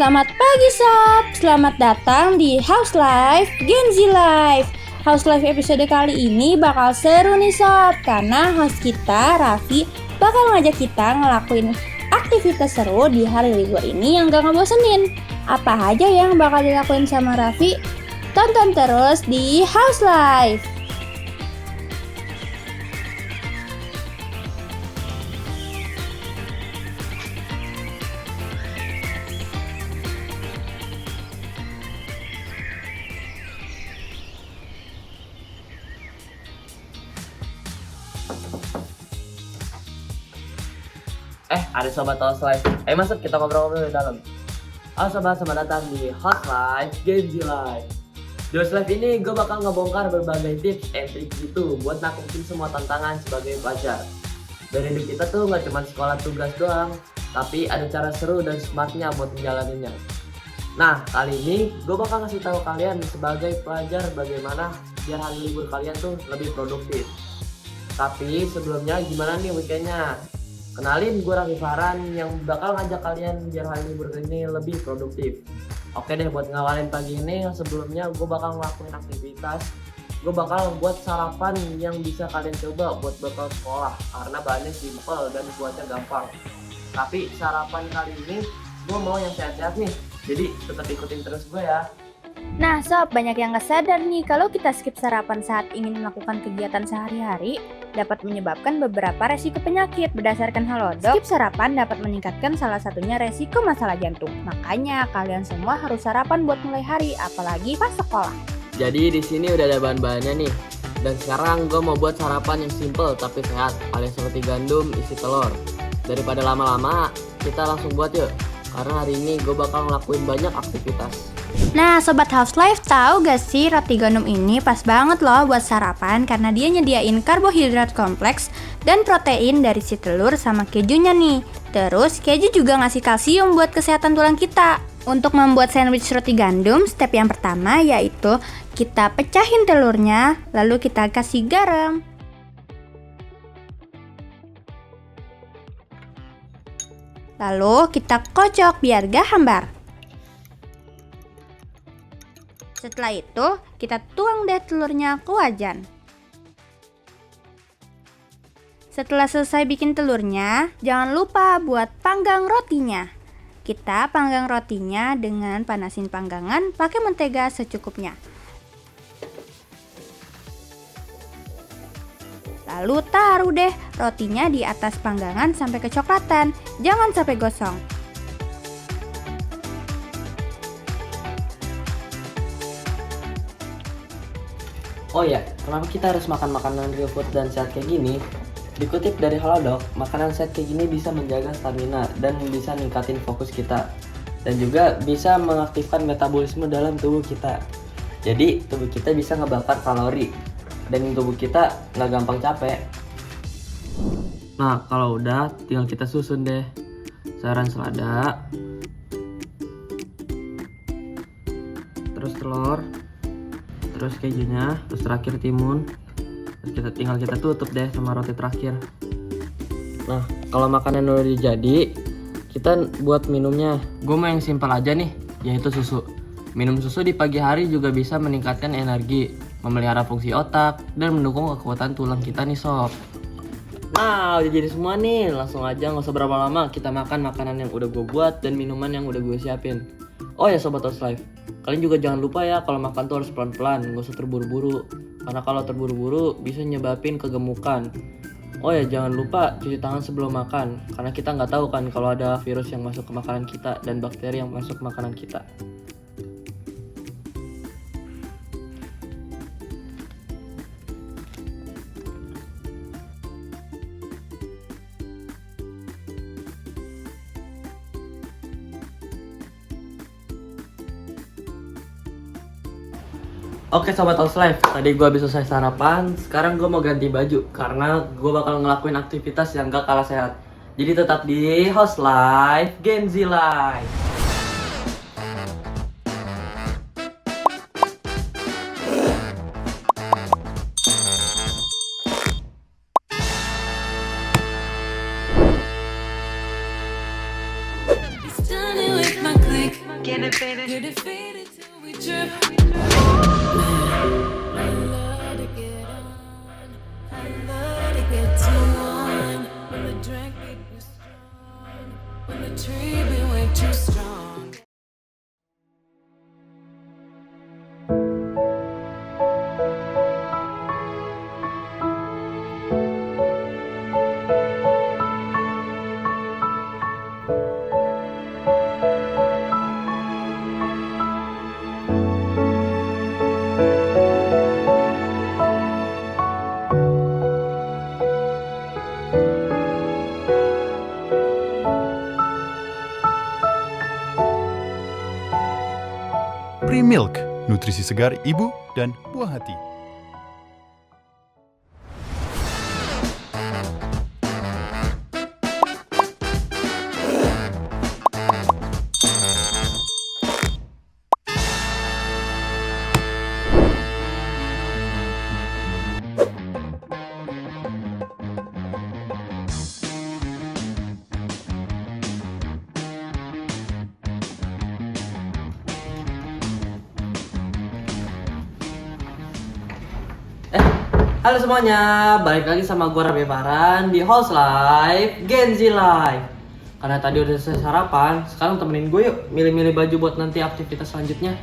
Selamat pagi sob, selamat datang di House Life Gen Z Life. House Life episode kali ini bakal seru nih sob, karena host kita Raffi bakal ngajak kita ngelakuin aktivitas seru di hari libur ini yang gak ngebosenin. Apa aja yang bakal dilakuin sama Raffi? Tonton terus di House Life. Ada sobat House Life. Masuk kita ngobrol-ngobrol di dalam. Halo sobat, selamat datang di House Life Gen Z Life. Di House Life ini gue bakal ngebongkar berbagai tips and trik gitu buat naklukin semua tantangan sebagai pelajar. Dan hidup kita tuh nggak cuma sekolah tugas doang, tapi ada cara seru dan smartnya buat menjalaninya. Nah, kali ini gue bakal ngasih tahu kalian sebagai pelajar bagaimana biar hari libur kalian tuh lebih produktif. Tapi sebelumnya gimana nih weekendnya? Kenalin, gue Raffi Farhan yang bakal ngajak kalian biar hari libur ini lebih produktif. Oke deh, buat ngawalin pagi ini, sebelumnya gue bakal ngelakuin aktivitas. Gue bakal buat sarapan yang bisa kalian coba buat bekal sekolah, karena bahannya simple dan buatnya gampang. Tapi sarapan kali ini gue mau yang sehat-sehat nih, jadi tetap ikutin terus gue ya. Nah sob, banyak yang gak sadar nih kalau kita skip sarapan saat ingin melakukan kegiatan sehari-hari dapat menyebabkan beberapa resiko penyakit. Berdasarkan Halodoc, skip sarapan dapat meningkatkan salah satunya resiko masalah jantung. Makanya kalian semua harus sarapan buat mulai hari, apalagi pas sekolah. Jadi di sini udah ada bahan-bahannya nih. Dan sekarang gue mau buat sarapan yang simple tapi sehat, alias roti gandum isi telur. Daripada lama-lama, kita langsung buat yuk. Karena hari ini gue bakal ngelakuin banyak aktivitas. Nah Sobat House Life, tahu gak sih roti gandum ini pas banget loh buat sarapan karena dia nyediain karbohidrat kompleks dan protein dari si telur sama kejunya nih. Terus keju juga ngasih kalsium buat kesehatan tulang kita. Untuk membuat sandwich roti gandum, step yang pertama yaitu kita pecahin telurnya, lalu kita kasih garam. Lalu kita kocok biar gak hambar. Setelah itu, kita tuang deh telurnya ke wajan. Setelah selesai bikin telurnya, jangan lupa buat panggang rotinya. Kita panggang rotinya dengan panasin panggangan pakai mentega secukupnya. Lalu taruh deh rotinya di atas panggangan sampai kecoklatan, jangan sampai gosong. Oh ya, kenapa kita harus makan makanan real food dan sehat kayak gini? Dikutip dari Halodoc, makanan sehat kayak gini bisa menjaga stamina dan bisa ningkatin fokus kita. Dan juga bisa mengaktifkan metabolisme dalam tubuh kita. Jadi, tubuh kita bisa ngebakar kalori. Dan tubuh kita nggak gampang capek. Nah, kalau udah, tinggal kita susun deh. Sayuran selada. Terus telur. Terus kejunya, terus terakhir timun. Terus tinggal kita tutup deh sama roti terakhir. Nah, kalau makanan udah jadi, kita buat minumnya. Gue mau yang simpel aja nih, yaitu susu. Minum susu di pagi hari juga bisa meningkatkan energi, memelihara fungsi otak, dan mendukung kekuatan tulang kita nih sob. Nah, udah jadi semua nih. Langsung aja, nggak usah berapa lama, kita makan makanan yang udah gue buat dan minuman yang udah gue siapin. Oh ya Sobat House Life, kalian juga jangan lupa ya kalau makan tuh harus pelan-pelan, nggak usah terburu-buru. Karena kalau terburu-buru bisa nyebabin kegemukan. Oh ya, jangan lupa cuci tangan sebelum makan, karena kita nggak tahu kan kalau ada virus yang masuk ke makanan kita dan bakteri yang masuk ke makanan kita. Oke Sobat House Life, tadi gue habis selesai sarapan, sekarang gue mau ganti baju karena gue bakal ngelakuin aktivitas yang gak kalah sehat. Jadi tetap di House Life Gen Z Life. Done it with my click. Get it faded till we trip. I love to get on. I love to get to one. When the drink be too strong. When the tree be way too strong. Pre-Milk, nutrisi segar ibu dan buah hati. Halo semuanya, balik lagi sama gue Rabi Farhan di House Life Gen Z Life. Karena tadi udah selesai sarapan, sekarang temenin gue yuk milih-milih baju buat nanti aktivitas selanjutnya.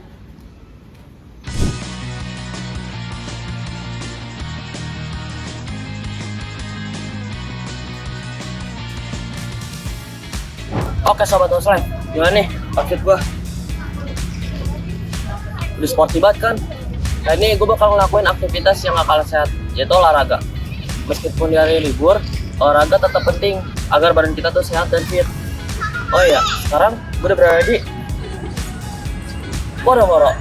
Oke sobat House Life, gimana nih outfit gue? Udah sporty banget kan? Nah ini gue bakal ngelakuin aktivitas yang gak kalah sehat, yaitu olahraga. Meskipun di hari libur, olahraga tetap penting agar badan kita tuh sehat dan fit. Oh iya, sekarang gue udah berada di Boro-Boro.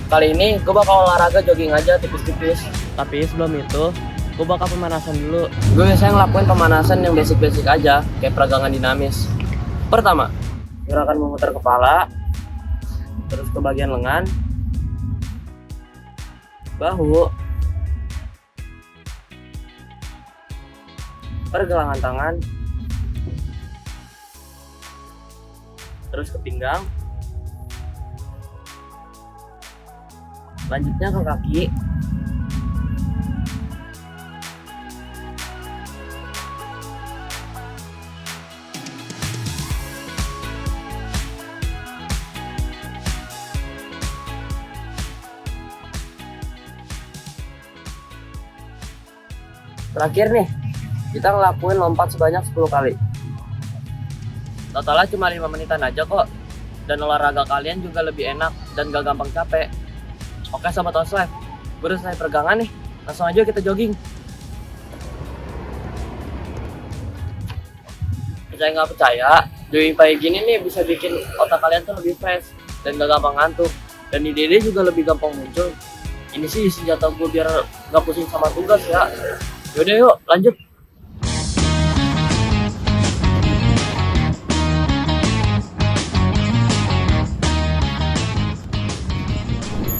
Kali ini gue bakal olahraga jogging aja tipis-tipis. Tapi sebelum itu, gue bakal pemanasan dulu. Gue biasanya ngelakuin pemanasan yang basic-basic aja, kayak peregangan dinamis. Pertama, gerakan memutar kepala, terus ke bagian lengan, bahu, pergelangan tangan, terus ke pinggang, lanjutnya ke kaki, terakhir nih, kita ngelakuin lompat sebanyak 10 kali. Totalnya cuma 5 menitan aja kok. Dan olahraga kalian juga lebih enak dan gak gampang capek. Oke sobat House Life, gue udah selesai peregangan nih. Langsung aja kita jogging. Percaya nggak percaya, jogging pagi gini nih bisa bikin otak kalian tuh lebih fresh dan gak gampang ngantuk. Dan ide-ide juga lebih gampang muncul. Ini sih senjata gue biar gak pusing sama tugas ya. Yaudah yuk, lanjut.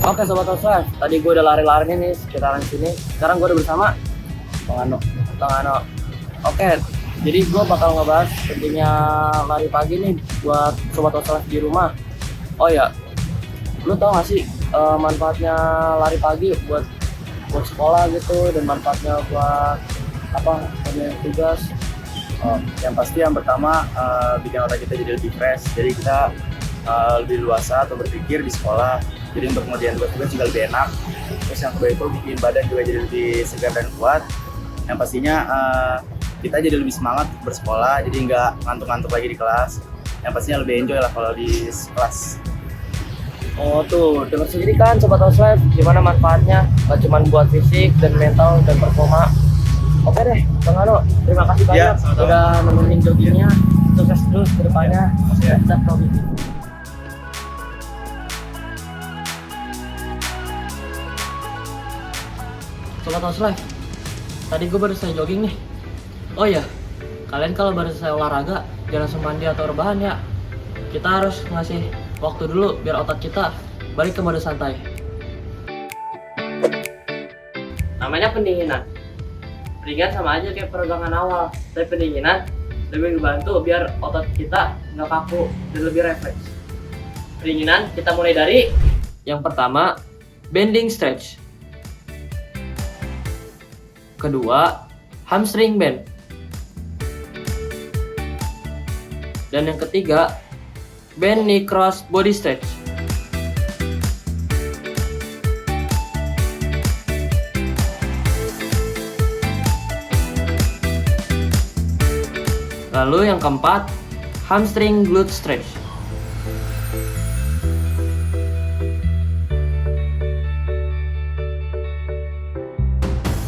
Oke sobat House Life, tadi gue udah lari-lari nih sekitaran sini. Sekarang gue udah bersama Bang Ano. Oke, jadi gue bakal ngebahas pentingnya lari pagi nih buat sobat House Life di rumah. Oh ya, lu tau gak sih manfaatnya lari pagi buat sekolah gitu, dan manfaatnya buat apa namanya tugas? Yang pasti yang pertama bikin otak kita jadi lebih fresh, jadi kita lebih luasa atau berpikir di sekolah, jadi untuk pengerjaan tugas juga lebih enak. Terus yang kedua itu bikin badan juga jadi lebih segar dan kuat. Yang pastinya kita jadi lebih semangat bersekolah, jadi nggak ngantuk-ngantuk lagi di kelas. Yang pastinya lebih enjoy lah kalau di kelas. Oh tuh, dengar sendiri kan Sobat House Life, gimana manfaatnya, gak cuma buat fisik dan mental dan performa. Oke deh, Bang Ano, terima kasih banyak udah nemenin joggingnya. Sukses terus ke depannya. Tetap positif. Sobat House Life, tadi gue baru selesai jogging nih. Oh iya, kalian kalau baru selesai olahraga, jangan langsung mandi atau rebahan ya. Kita harus ngasih waktu dulu biar otak kita balik ke mode santai. Namanya pendinginan. Pendinginan sama aja kayak peregangan awal, tapi pendinginan lebih membantu biar otot kita nggak kaku dan lebih refleks. Pendinginan kita mulai dari yang pertama, bending stretch. Kedua, hamstring bend. Dan yang ketiga, bend knee cross body stretch. Lalu yang keempat, hamstring glute stretch.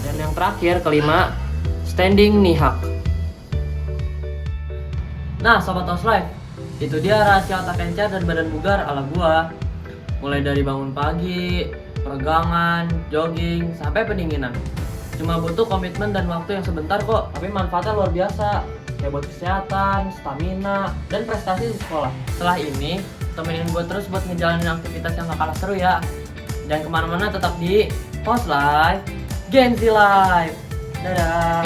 Dan yang terakhir, kelima, standing knee hug. Nah, Sobat House Life, itu dia rahasia otak encer dan badan bugar ala gua. Mulai dari bangun pagi, peregangan, jogging, sampai pendinginan. Cuma butuh komitmen dan waktu yang sebentar kok, tapi manfaatnya luar biasa. Kayak buat kesehatan, stamina, dan prestasi di sekolah. Setelah ini, temenin gue terus buat ngejalanin aktivitas yang gak kalah seru ya. Jangan kemana-mana, tetap di House Life, Gen Z Life. Dadah.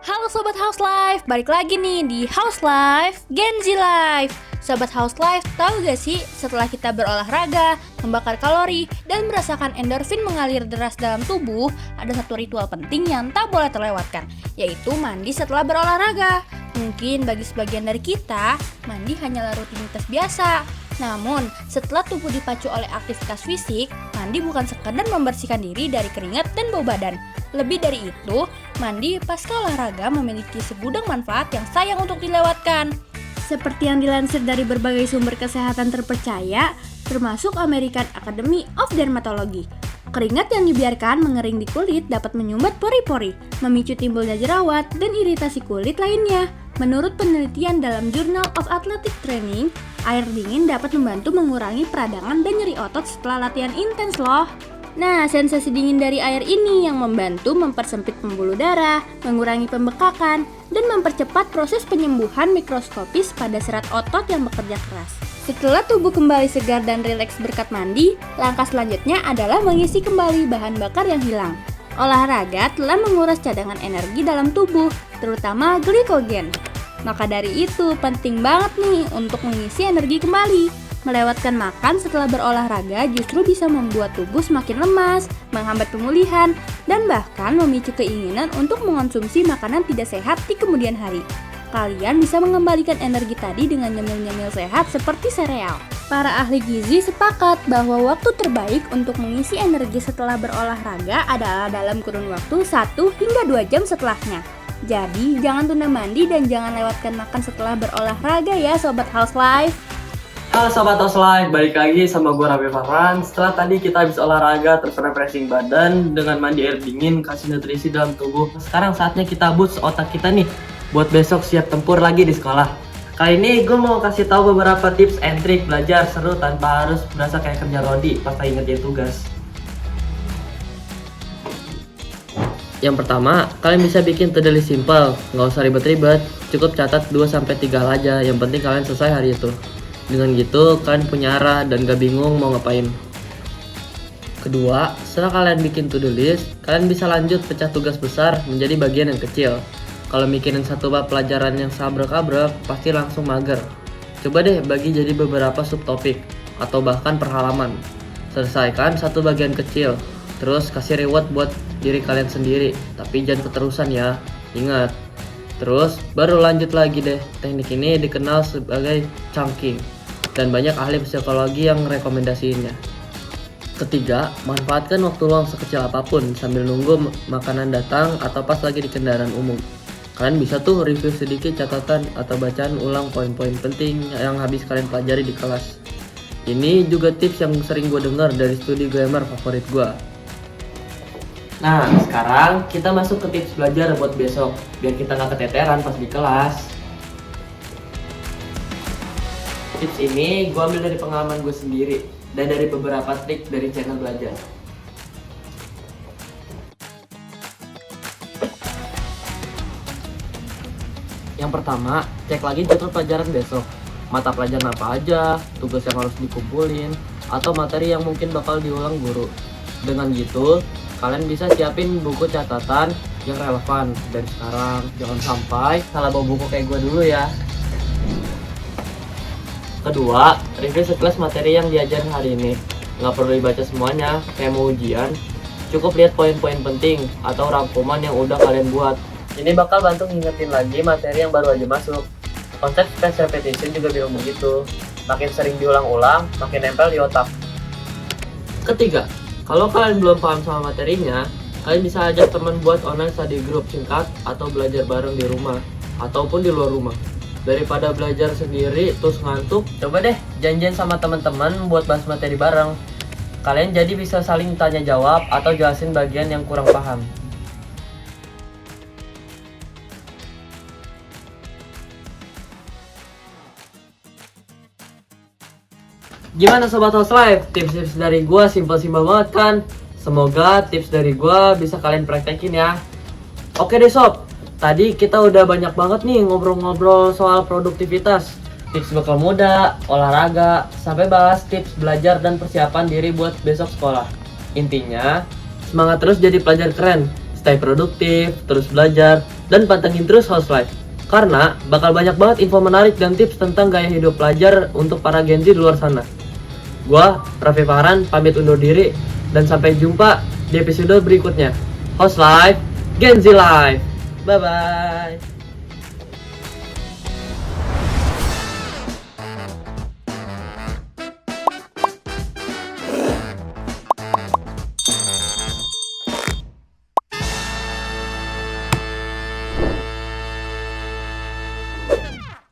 Halo Sobat House Life, balik lagi nih di House Life, Gen Z Life. Sobat House Life, tahu gak sih setelah kita berolahraga, membakar kalori, dan merasakan endorfin mengalir deras dalam tubuh, ada satu ritual penting yang tak boleh terlewatkan, yaitu mandi setelah berolahraga. Mungkin bagi sebagian dari kita, mandi hanyalah rutinitas biasa. Namun, setelah tubuh dipacu oleh aktivitas fisik, mandi bukan sekedar membersihkan diri dari keringat dan bau badan. Lebih dari itu, mandi pasca olahraga memiliki segudang manfaat yang sayang untuk dilewatkan. Seperti yang dilansir dari berbagai sumber kesehatan terpercaya, termasuk American Academy of Dermatology. Keringat yang dibiarkan mengering di kulit dapat menyumbat pori-pori, memicu timbulnya jerawat dan iritasi kulit lainnya. Menurut penelitian dalam Journal of Athletic Training, air dingin dapat membantu mengurangi peradangan dan nyeri otot setelah latihan intens loh. Nah, sensasi dingin dari air ini yang membantu mempersempit pembuluh darah, mengurangi pembekakan, dan mempercepat proses penyembuhan mikroskopis pada serat otot yang bekerja keras. Setelah tubuh kembali segar dan rileks berkat mandi, langkah selanjutnya adalah mengisi kembali bahan bakar yang hilang. Olahraga telah menguras cadangan energi dalam tubuh, terutama glikogen. Maka dari itu penting banget nih untuk mengisi energi kembali. Melewatkan makan setelah berolahraga justru bisa membuat tubuh semakin lemas, menghambat pemulihan, dan bahkan memicu keinginan untuk mengonsumsi makanan tidak sehat di kemudian hari. Kalian bisa mengembalikan energi tadi dengan nyemil-nyemil sehat seperti sereal. Para ahli gizi sepakat bahwa waktu terbaik untuk mengisi energi setelah berolahraga adalah dalam kurun waktu 1 hingga 2 jam setelahnya. Jadi, jangan tunda mandi dan jangan lewatkan makan setelah berolahraga ya Sobat House Life. Halo Sobat House Life, balik lagi sama gue Raffi Farhan. Setelah tadi kita habis olahraga terus refreshing badan dengan mandi air dingin, kasih nutrisi dalam tubuh. Sekarang saatnya kita boost otak kita nih buat besok siap tempur lagi di sekolah. Kali ini gue mau kasih tahu beberapa tips and trik belajar seru tanpa harus berasa kayak kerja rodi pas lagi ngerjain tugas. Yang pertama, kalian bisa bikin to-do list simple, nggak usah ribet-ribet, cukup catat 2-3 hal aja, yang penting kalian selesai hari itu. Dengan gitu, kalian punya arah dan gak bingung mau ngapain. Kedua, setelah kalian bikin to-do list, kalian bisa lanjut pecah tugas besar menjadi bagian yang kecil. Kalau mikirin satu bab pelajaran yang sabrek-abrek, pasti langsung mager. Coba deh bagi jadi beberapa subtopik, atau bahkan per halaman. Selesaikan satu bagian kecil, terus kasih reward buat diri kalian sendiri, tapi jangan keterusan ya, ingat. Terus, baru lanjut lagi deh. Teknik ini dikenal sebagai chunking, dan banyak ahli psikologi yang rekomendasiinnya. Ketiga, manfaatkan waktu luang sekecil apapun sambil nunggu makanan datang atau pas lagi di kendaraan umum. Kalian bisa tuh review sedikit catatan atau bacaan ulang poin-poin penting yang habis kalian pelajari di kelas. Ini juga tips yang sering gue dengar dari studi grammar favorit gue. Nah, sekarang kita masuk ke tips belajar buat besok, biar kita nggak keteteran pas di kelas. Tips ini gue ambil dari pengalaman gue sendiri dan dari beberapa trik dari channel belajar. Yang pertama, cek lagi jadwal pelajaran besok. Mata pelajaran apa aja, tugas yang harus dikumpulin, atau materi yang mungkin bakal diulang guru. Dengan gitu, kalian bisa siapin buku catatan yang relevan dari sekarang. Jangan sampai salah bawa buku kayak gue dulu ya. Kedua, review sekelas materi yang diajarin hari ini. Nggak perlu dibaca semuanya, kayak mau ujian. Cukup lihat poin-poin penting atau rangkuman yang udah kalian buat. Ini bakal bantu ngingetin lagi materi yang baru aja masuk. Konsep spaced repetition juga bilang begitu. Makin sering diulang-ulang, makin nempel di otak. Ketiga, kalau kalian belum paham sama materinya, kalian bisa ajak teman buat online study group singkat atau belajar bareng di rumah ataupun di luar rumah. Daripada belajar sendiri terus ngantuk, coba deh janjian sama teman-teman buat bahas materi bareng. Kalian jadi bisa saling tanya jawab atau jelasin bagian yang kurang paham. Gimana Sobat House Life? Tips-tips dari gua simpel-simpel banget kan? Semoga tips dari gua bisa kalian praktekin ya. Oke deh sob, tadi kita udah banyak banget nih ngobrol-ngobrol soal produktivitas, tips bekal muda, olahraga, sampai bahas tips belajar dan persiapan diri buat besok sekolah. Intinya, semangat terus jadi pelajar keren, stay produktif, terus belajar, dan pantengin terus House Life. Karena bakal banyak banget info menarik dan tips tentang gaya hidup pelajar untuk para Gen Z di luar sana. Gua, Raffi Farhan, pamit undur diri, dan sampai jumpa di episode berikutnya. House Life, Gen Z Life. Bye-bye.